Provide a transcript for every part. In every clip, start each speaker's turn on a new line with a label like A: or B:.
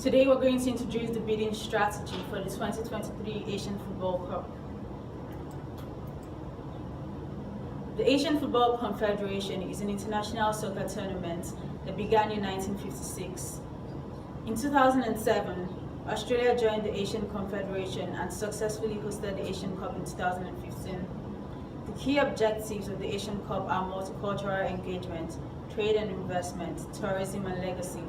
A: Today we're going to introduce the bidding strategy for the 2023 Asian Football Cup. The Asian Football Confederation is an international soccer tournament that began in 1956. In 2007, Australia joined the Asian Confederation and successfully hosted the Asian Cup in 2015. The key objectives of the Asian Cup are multicultural engagement, trade and investment, tourism and legacy.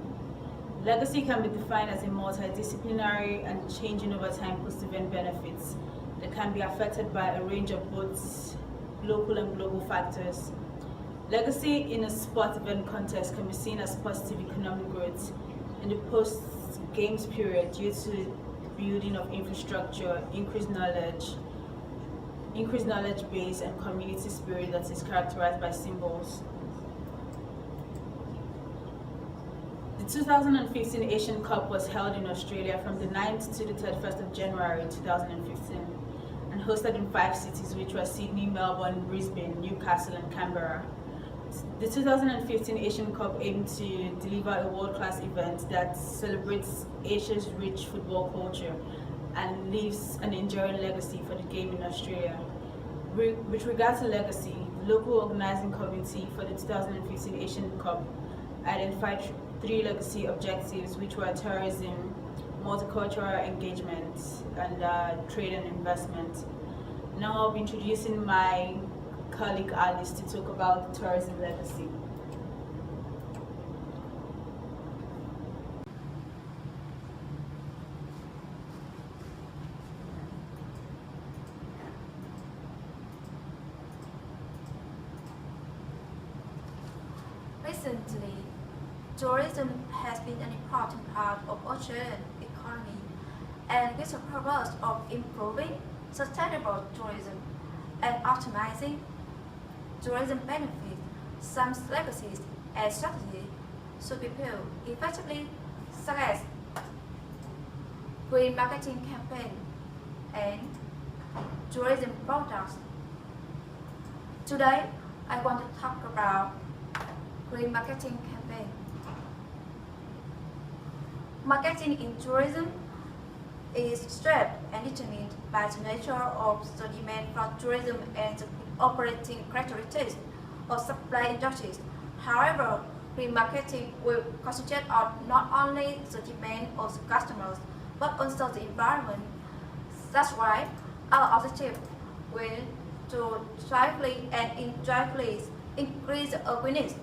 A: Legacy can be defined as a multidisciplinary and changing over time post-event benefits that can be affected by a range of both local and global factors. Legacy in a sport event context can be seen as positive economic growth in the post-games period due to the building of infrastructure, increased knowledge base, and community spirit that is characterized by symbols. The 2015 Asian Cup was held in Australia from the 9th to the 31st of January 2015 and hosted in 5 cities, which were Sydney, Melbourne, Brisbane, Newcastle and Canberra. The 2015 Asian Cup aimed to deliver a world-class event that celebrates Asia's rich football culture and leaves an enduring legacy for the game in Australia. With regard to legacy, the local organizing committee for the 2015 Asian Cup identified 3 legacy objectives, which were tourism, multicultural engagement, and trade and investment. Now I'll be introducing my colleague Alice to talk about the tourism legacy.
B: Recently, tourism has been an important part of Australian economy, and with the purpose of improving sustainable tourism and optimizing tourism benefits, some legacies and strategies should be built effectively, such as green marketing campaign and tourism products. Today, I want to talk about green marketing campaign. Marketing in tourism is shaped and determined by the nature of the demand for tourism and the operating characteristics of supply industries. However, green marketing will concentrate on not only the demand of the customers, but also the environment. That's why our objective will to swiftly and indirectly increase the awareness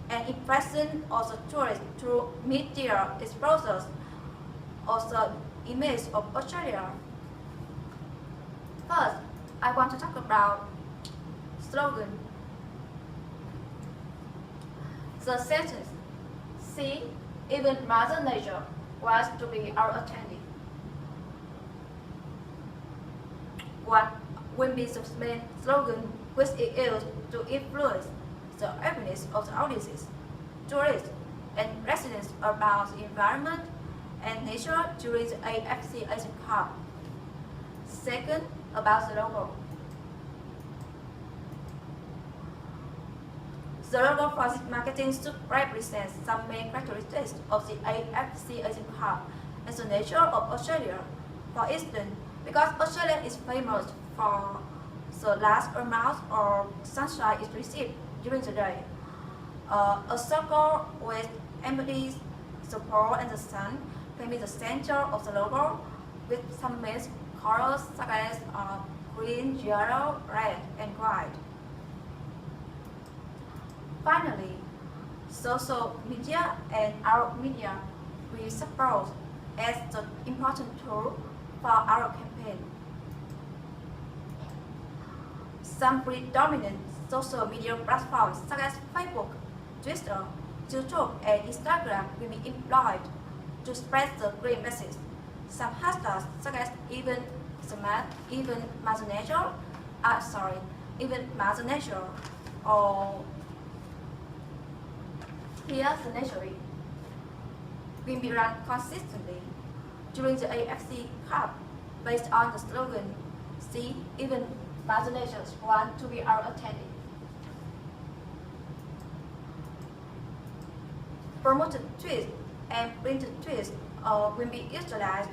B: and impression of the tourists through media exposures of the image of Australia. First, I want to talk about slogan. The sentence, "See, even Mother Nature wants to be our attendee." What will be the main slogan which is used to influence the awareness of the audiences, tourists, and residents about the environment and nature during the AFC Asian Cup? Second, about the logo. The logo for this marketing should represent some main characteristics of the AFC Asian Cup and the nature of Australia. For instance, because Australia is famous for the large amount of sunshine it receives during the day. A circle with embodies the pole and the sun can be the center of the logo, with some main colors such as green, yellow, red, and white. Finally, social media and our media will support as the important tool for our campaign. Some predominant social media platforms such as Facebook, Twitter, YouTube, and Instagram will be employed to spread the green message. Some hashtags such as even Mother Nature, or Here's the Nature will be run consistently during the AFC Cup based on the slogan, "See, even Mother Nature wants to be our attendee." Promoted tweets and printed tweets will be utilized,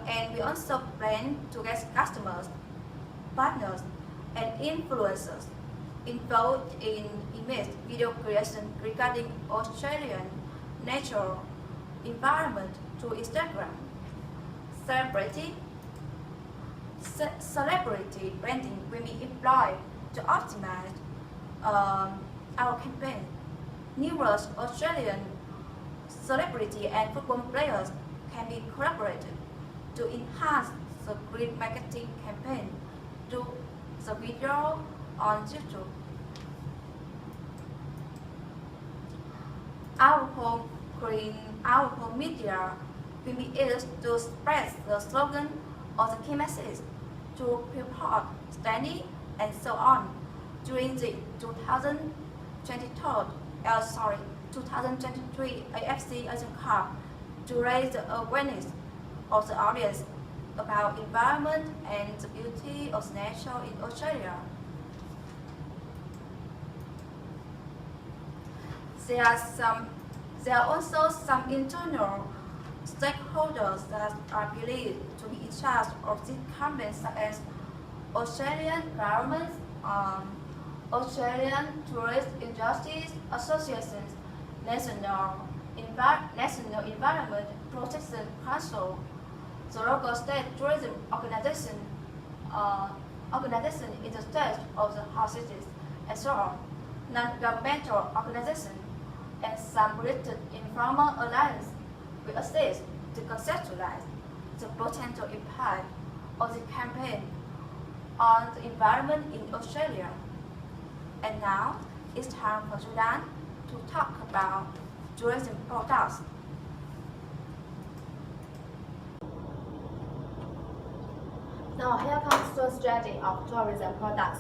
B: and we also plan to get customers, partners, and influencers involved in image video creation regarding Australian natural environment through Instagram. Celebrity branding will be employed to optimize our campaign. Numerous Australian celebrity and football players can be collaborated to enhance the green marketing campaign through the video on YouTube. Our home media will be used to spread the slogan or the key message to report, study, and so on during the 2023 AFC Asian Cup to raise the awareness of the audience about environment and the beauty of nature in Australia. There are also some internal stakeholders that are believed to be in charge of these campaigns, such as Australian government, Australian Tourist Industries Associations, National Environment Protection Council, the local state tourism organization in the state of the host cities, and so on, non-governmental organizations, and some related informal alliance will assist to conceptualize the potential impact of the campaign on the environment in Australia. And now it's time for Sudan to talk about tourism products.
C: Now here comes the strategy of tourism products.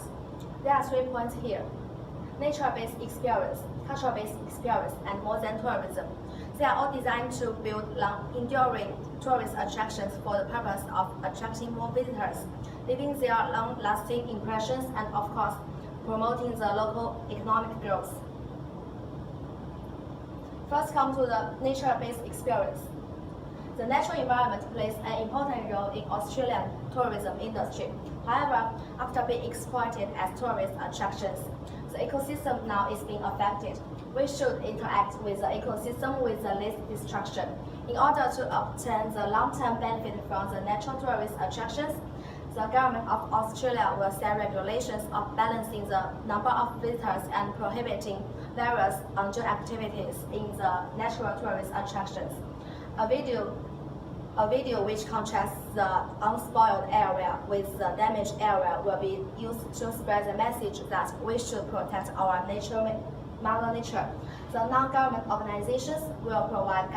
C: There are 3 points here: nature-based experience, cultural-based experience, and modern tourism. They are all designed to build long-enduring tourist attractions for the purpose of attracting more visitors, leaving their long-lasting impressions, and of course, promoting the local economic growth. First, come to the nature-based experience. The natural environment plays an important role in Australian tourism industry. However, after being exploited as tourist attractions, the ecosystem now is being affected. We should interact with the ecosystem with the least destruction. In order to obtain the long-term benefit from the natural tourist attractions, the government of Australia will set regulations of balancing the number of visitors and prohibiting various undue activities in the natural tourist attractions. A video which contrasts the unspoiled area with the damaged area will be used to spread the message that we should protect our Mother Nature. The non-government organizations will provide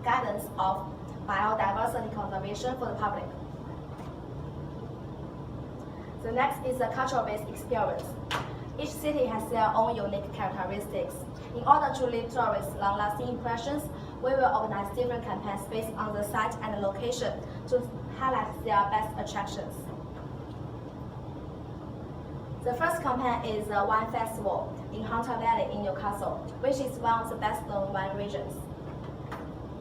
C: guidance of biodiversity conservation for the public. The next is the cultural-based experience. Each city has their own unique characteristics. In order to leave tourists long-lasting impressions, we will organize different campaigns based on the site and the location to highlight their best attractions. The first campaign is the Wine Festival in Hunter Valley in Newcastle, which is one of the best-known wine regions.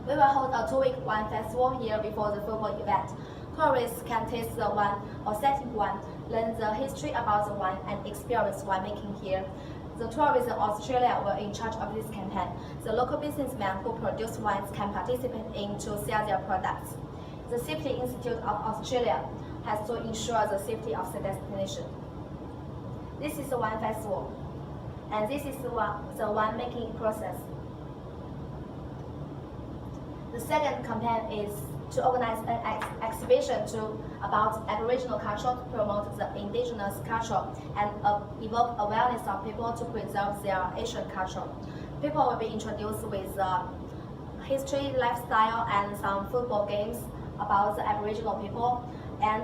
C: We will hold a 2-week wine festival here before the football event. Tourists can taste the wine, authentic wine, learn the history about the wine, and experience winemaking here. The Tourism Australia will in charge of this campaign. The local businessmen who produce wines can participate in to sell their products. The Safety Institute of Australia has to ensure the safety of the destination. This is the wine festival, and this is the winemaking process. The second campaign is to organize an exhibition about Aboriginal culture to promote the indigenous culture and evoke awareness of people to preserve their Asian culture. People will be introduced with history, lifestyle, and some football games about the Aboriginal people, and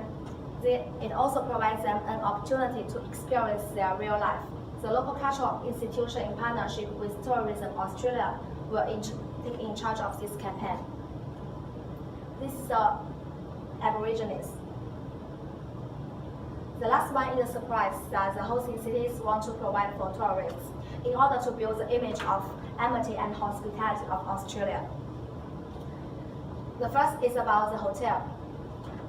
C: it also provides them an opportunity to experience their real life. The local cultural institution in partnership with Tourism Australia will take in charge of this campaign. This is the Aborigines. The last one is a surprise that the hosting cities want to provide for tourists in order to build the image of amity and hospitality of Australia. The first is about the hotel.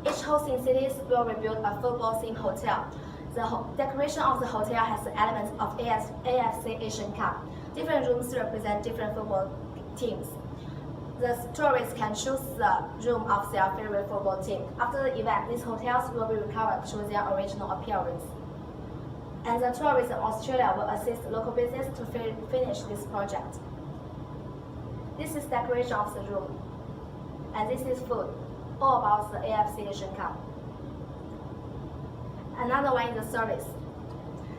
C: Each hosting cities will rebuild a football-themed hotel. The decoration of the hotel has the elements of AFC Asian Cup. Different rooms represent different football teams. The tourists can choose the room of their favorite football team. After the event, these hotels will be recovered to their original appearance. And the Tourism Australia will assist local business to finish this project. This is decoration of the room. And this is food, all about the AFC Asian Cup. Another one is the service.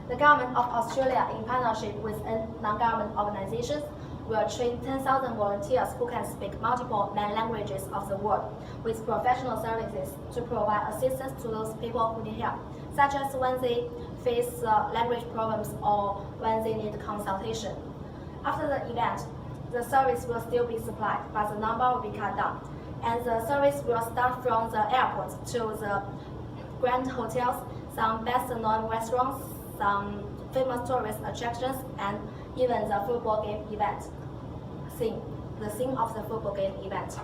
C: The government of Australia, in partnership with non-government organizations, will train 10,000 volunteers who can speak multiple languages of the world with professional services to provide assistance to those people who need help, such as when they face language problems or when they need consultation. After the event, the service will still be supplied, but the number will be cut down. And the service will start from the airport to the grand hotels, some best-known restaurants, some famous tourist attractions, and even the football game event the scene of the football game event.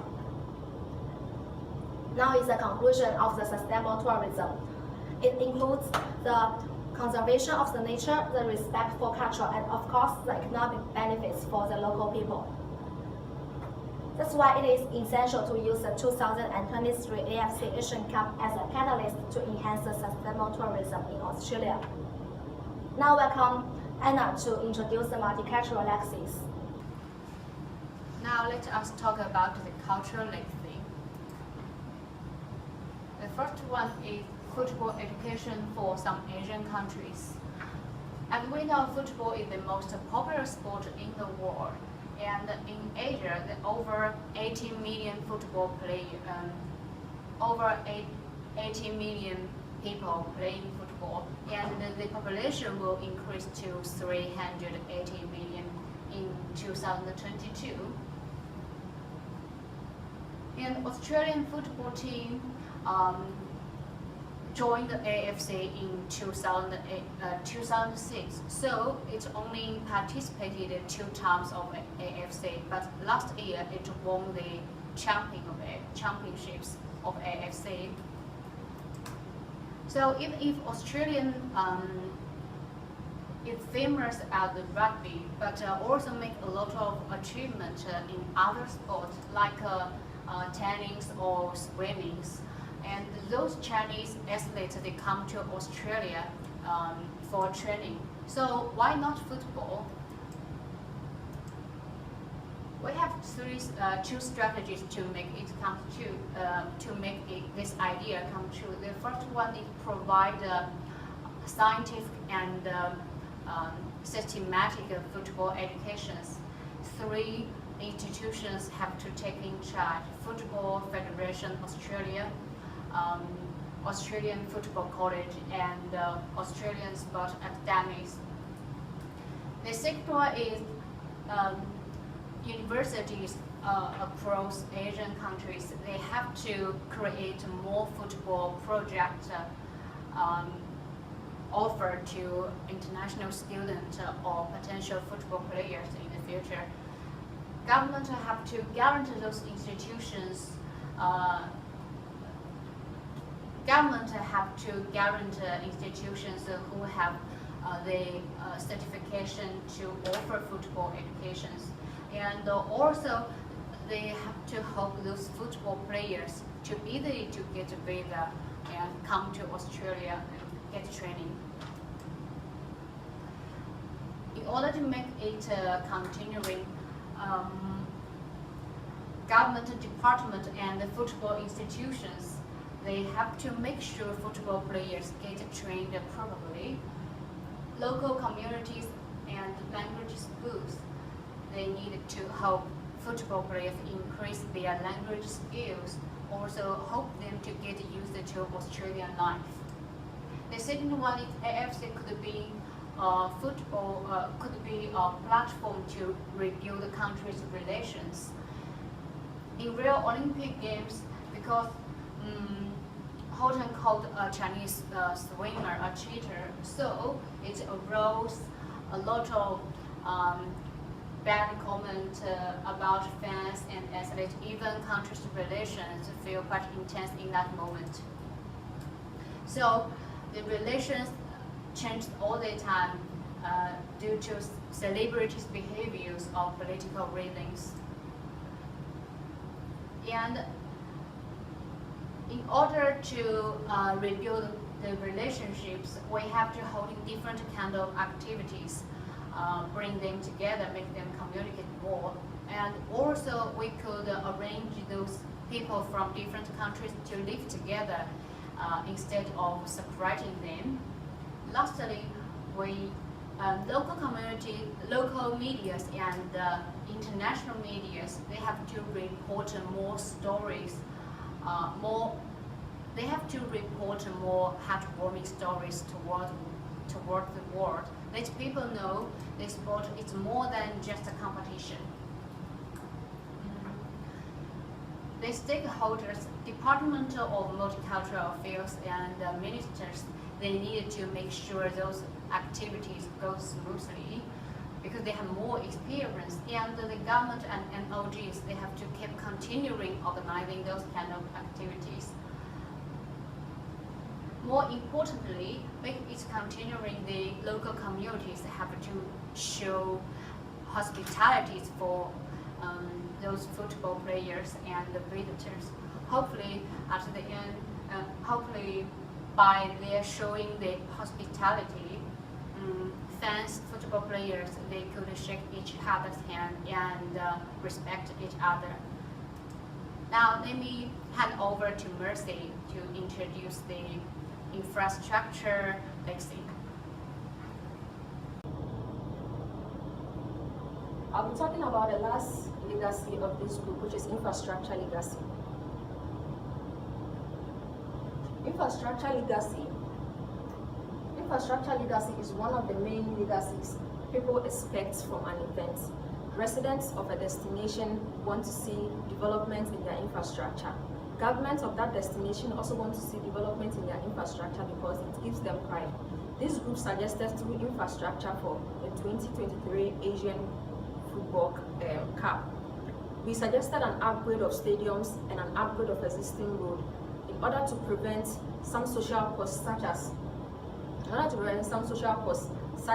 C: Now is the conclusion of the sustainable tourism. It includes the conservation of the nature, the respect for culture, and of course the economic benefits for the local people. That's why it is essential to use the 2023 AFC Asian Cup as a catalyst to enhance the sustainable tourism in Australia. Now welcome Anna to introduce the multicultural legacies.
D: Now let us talk about the cultural legacy. The first one is football education for some Asian countries. As we know, football is the most popular sport in the world. And in Asia, there are over 18 million football players, over 18 million people playing football, and the population will increase to 380 million in 2022. And Australian football team joined the AFC in 2006, so it only participated 2 times of AFC, but last year it won the championships of AFC. So if Australian is famous at the rugby, but also make a lot of achievement in other sports like tennis or swimming. And those Chinese athletes, they come to Australia for training. So why not football? We have 2 strategies to make it come true, this idea come true. The first one is provide scientific and systematic football educations. 3 institutions have to take in charge: Football Federation Australia, Australian Football College, and Australian Sport Academies. The second one is universities across Asian countries. They have to create more football projects offered to international students or potential football players in the future. Government have to guarantee those institutions. Government have to guarantee institutions who have the certification to offer football educations, and also they have to help those football players to easily to get a visa and come to Australia and get training. In order to make it continuing, government department and the football institutions, they have to make sure football players get trained properly. Local communities and language schools, they need to help football players increase their language skills, also help them to get used to Australian life. The second one is AFC could be could be a platform to rebuild the country's relations. In real Olympic Games, because Houghton called a Chinese swimmer a cheater, so it arose a lot of bad comment about fans and athletes, even countries' relations feel quite intense in that moment. So the relations changed all the time due to celebrities' behaviors or political reasons. And in order to rebuild the relationships, we have to hold different kind of activities, bring them together, make them communicate more. And also we could arrange those people from different countries to live together instead of separating them. Lastly, local community, local medias and international medias, they have to report more stories, they have to report more heartwarming stories toward the world. Let people know this sport is more than just a competition. The stakeholders, departmental or multicultural affairs and ministers, they needed to make sure those activities go smoothly because they have more experience, and the government and NGOs, they have to keep continuing organizing those kind of activities. More importantly, it's continuing, the local communities have to show hospitality for those football players and the visitors. Hopefully, at the end, hopefully by their showing the hospitality, fans, football players, they could shake each other's hand and respect each other. Now let me hand over to Mercy to introduce the infrastructure basic.
E: I'll be talking about the last legacy of this group, which is infrastructure legacy. Infrastructure legacy is one of the main legacies people expect from an event. Residents of a destination want to see development in their infrastructure. Governments of that destination also want to see development in their infrastructure because it gives them pride. This group suggested through infrastructure for the 2023 Asian Football Cup. We suggested an upgrade of stadiums and an upgrade of existing road in order to prevent some social costs such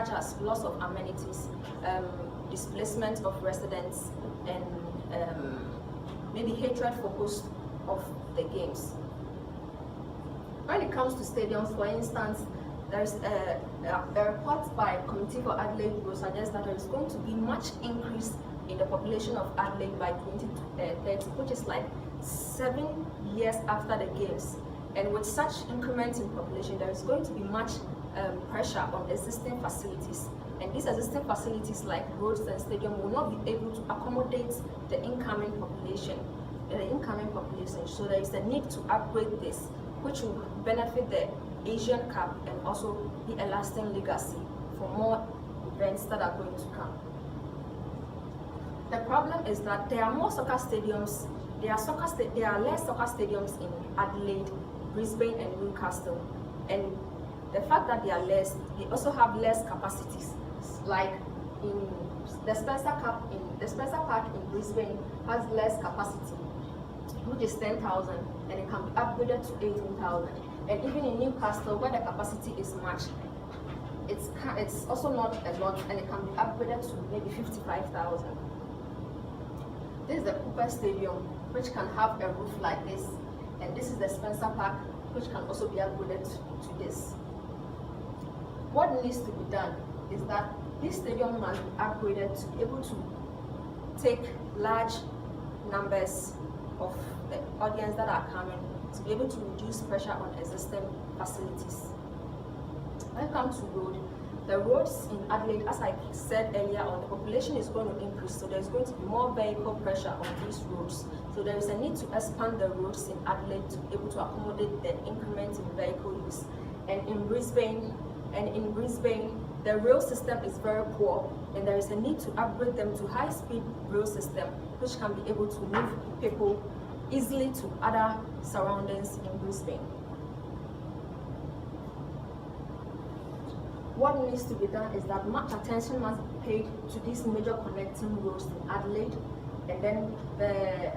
E: as loss of amenities, displacement of residents, and maybe hatred focused of the games. When it comes to stadiums, for instance, there is a report by Committee for Adelaide will suggest that there is going to be much increase in the population of Adelaide by 2030, which is like 7 years after the games. And with such increments in population, there is going to be much pressure on existing facilities. And these existing facilities like roads and stadium will not be able to accommodate the incoming population. So there is a need to upgrade this, which will benefit the Asian Cup and also be a lasting legacy for more events that are going to come. The problem is that there are more soccer stadiums. There are less soccer stadiums in Adelaide, Brisbane, and Newcastle. And the fact that they are less, they also have less capacities. Like in the Spencer Park in Brisbane has less capacity, which is 10,000, and it can be upgraded to 18,000. And even in Newcastle, where the capacity is much, it's also not a lot, and it can be upgraded to maybe 55,000. This is the Cooper Stadium, which can have a roof like this, and this is the Spencer Park, which can also be upgraded to this. What needs to be done is that this stadium must be upgraded to be able to take large numbers of the audience that are coming, to be able to reduce pressure on existing facilities. When it comes to road, the roads in Adelaide, as I said earlier on, the population is going to increase, so there's going to be more vehicle pressure on these roads. So there is a need to expand the roads in Adelaide to be able to accommodate the increment in vehicle use. And in Brisbane, the rail system is very poor, and there is a need to upgrade them to high-speed rail system, which can be able to move people easily to other surroundings in Brisbane. what needs to be done is that much attention must be paid to these major connecting roads in Adelaide, and then the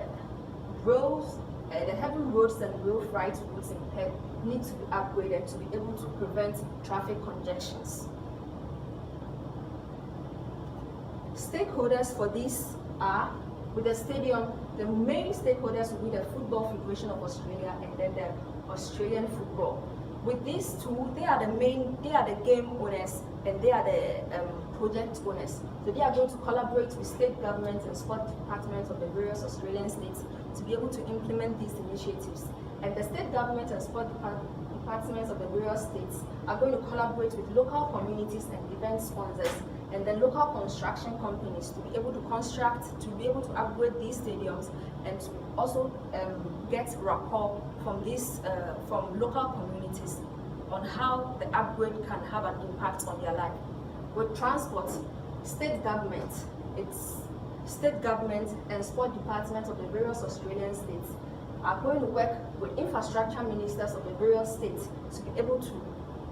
E: roads, the heavy roads and rail freight routes in Perth need to be upgraded to be able to prevent traffic congestions. Stakeholders for this are, with the stadium, the main stakeholders will be the Football Federation of Australia and then the Australian Football. With these two, they are the game owners and they are the project owners. So they are going to collaborate with state governments and sport departments of the various Australian states to be able to implement these initiatives. And the state government and sport departments of the various states are going to collaborate with local communities and event sponsors and the local construction companies to be able to construct, to be able to upgrade these stadiums, and to also get rapport from from local communities on how the upgrade can have an impact on their life. With transport, state government and sport departments of the various Australian states are going to work with infrastructure ministers of the various states to be able to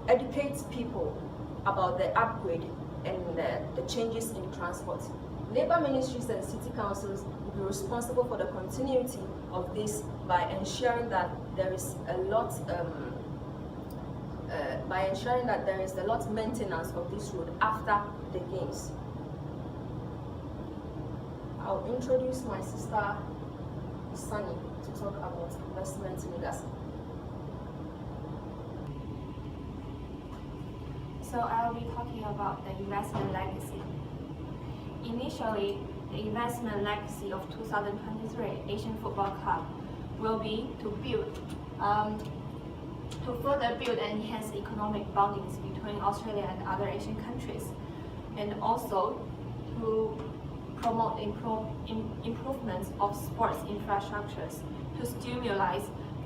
E: educate people about the upgrade and the changes in transport. Labour ministries and city councils will be responsible for the continuity of this by ensuring that there is a lot maintenance of this road after the games. I'll introduce my sister Sunny to talk about investment legacy.
F: So I'll be talking about the investment legacy. Initially, the investment legacy of 2023 Asian Football Cup will be to further build and enhance economic bondings between Australia and other Asian countries, and also to promote improvements of sports infrastructures to stimulate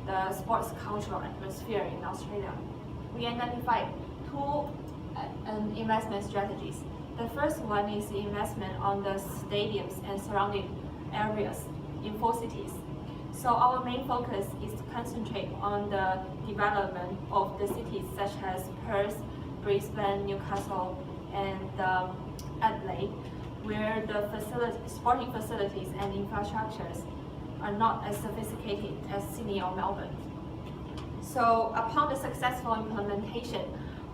F: the sports cultural atmosphere in Australia. We identified two investment strategies. The first one is the investment on the stadiums and surrounding areas in 4 cities. So our main focus is to concentrate on the development of the cities such as Perth, Brisbane, Newcastle, and Adelaide, where the sporting facilities and infrastructures are not as sophisticated as Sydney or Melbourne. So upon the successful implementation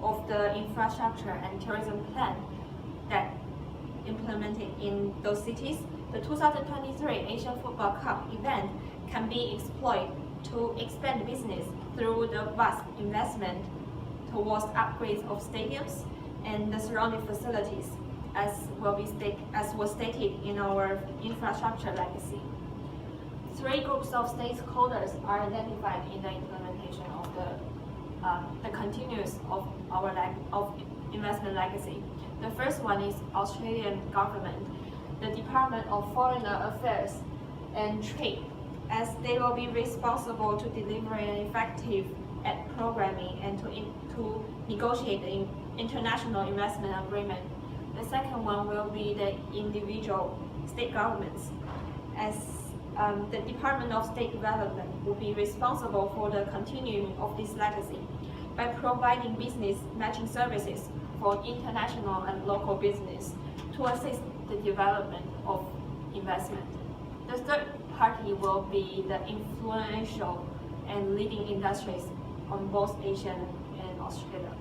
F: of the infrastructure and tourism plan that implemented in those cities, the 2023 Asian Football Cup event can be exploited to expand business through the vast investment towards upgrades of stadiums and the surrounding facilities, as was stated in our infrastructure legacy. 3 groups of stakeholders are identified in the implementation of the continuous of our investment legacy. The first one is Australian government, the Department of Foreign Affairs and Trade, as they will be responsible to deliver an effective ad programming and to negotiate the international investment agreement. The second one will be the individual state governments, as the Department of State Development will be responsible for the continuing of this legacy by providing business matching services for international and local business to assist the development of investment. The third party will be the influential and leading industries on both Asia and Australia.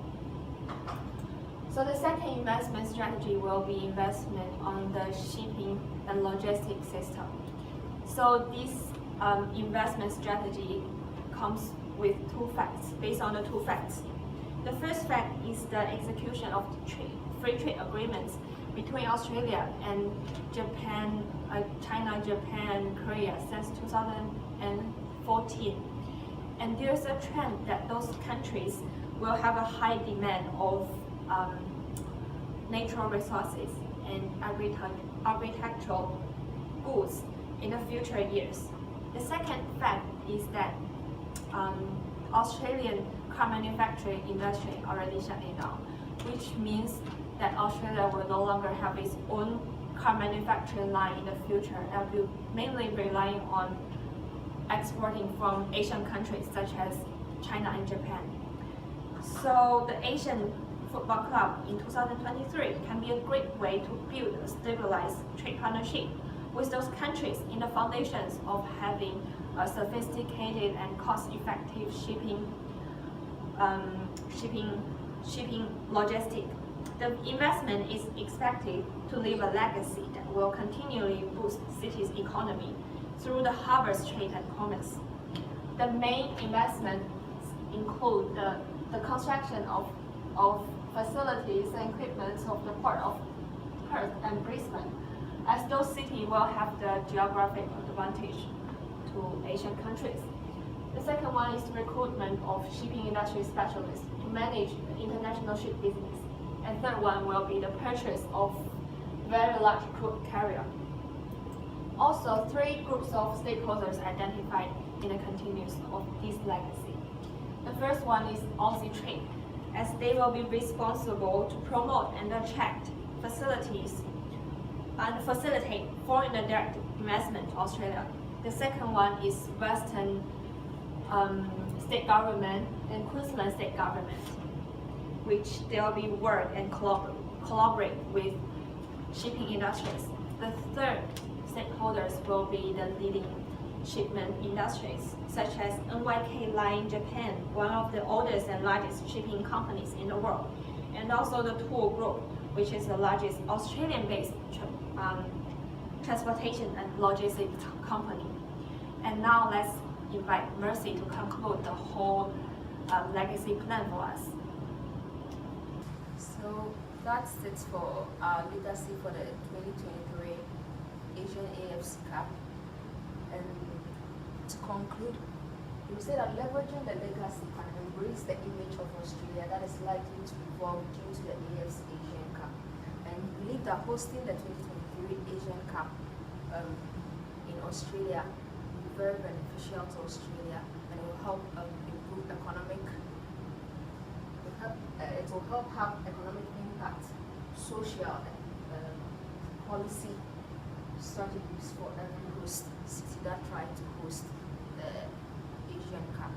F: So the second investment strategy will be investment on the shipping and logistics system. So this investment strategy comes with 2 facts, based on the 2 facts. The first fact is the execution of free trade agreements between Australia and Japan, China, Japan, Korea since 2014. And there's a trend that those countries will have a high demand of natural resources and agricultural goods in the future years. The second fact is that Australian car manufacturing industry already shutting down, which means that Australia will no longer have its own car manufacturing line in the future and will mainly relying on exporting from Asian countries such as China and Japan. So the Asian Football Club in 2023 can be a great way to build a stabilized trade partnership with those countries in the foundations of having a sophisticated and cost-effective shipping logistic. The investment is expected to leave a legacy that will continually boost cities' economy through the harbor's trade and commerce. The main investments include the construction of facilities and equipment of the port of Perth and Brisbane, as those cities will have the geographic advantage to Asian countries. The second one is recruitment of shipping industry specialists to manage the international ship business. And third one will be the purchase of very large crude carrier. Also, three groups of stakeholders identified in the continuance of this legacy. The first one is Aussie Trade, as they will be responsible to promote and attract facilities and facilitate foreign direct investment to Australia. The second one is Western state government and Queensland state government, which they will be work and collaborate with shipping industries. The third stakeholders will be the leading shipment industries, such as NYK Line Japan, one of the oldest and largest shipping companies in the world, and also the Tour Group, which is the largest Australian-based transportation and logistics company. And now let's invite Mercy to conclude the whole legacy plan for us.
E: So that's it for our legacy for the 2023 Asian AFC Cup. And to conclude, we say that leveraging the legacy can embrace the image of Australia that is likely to evolve due to the AFC Asian Cup. And we believe that hosting the 2023 Asian Cup in Australia will be very beneficial to Australia, and it will help improve economic. It will help have economic impact, social and policy strategies for every host city that try to host the Asian Cup.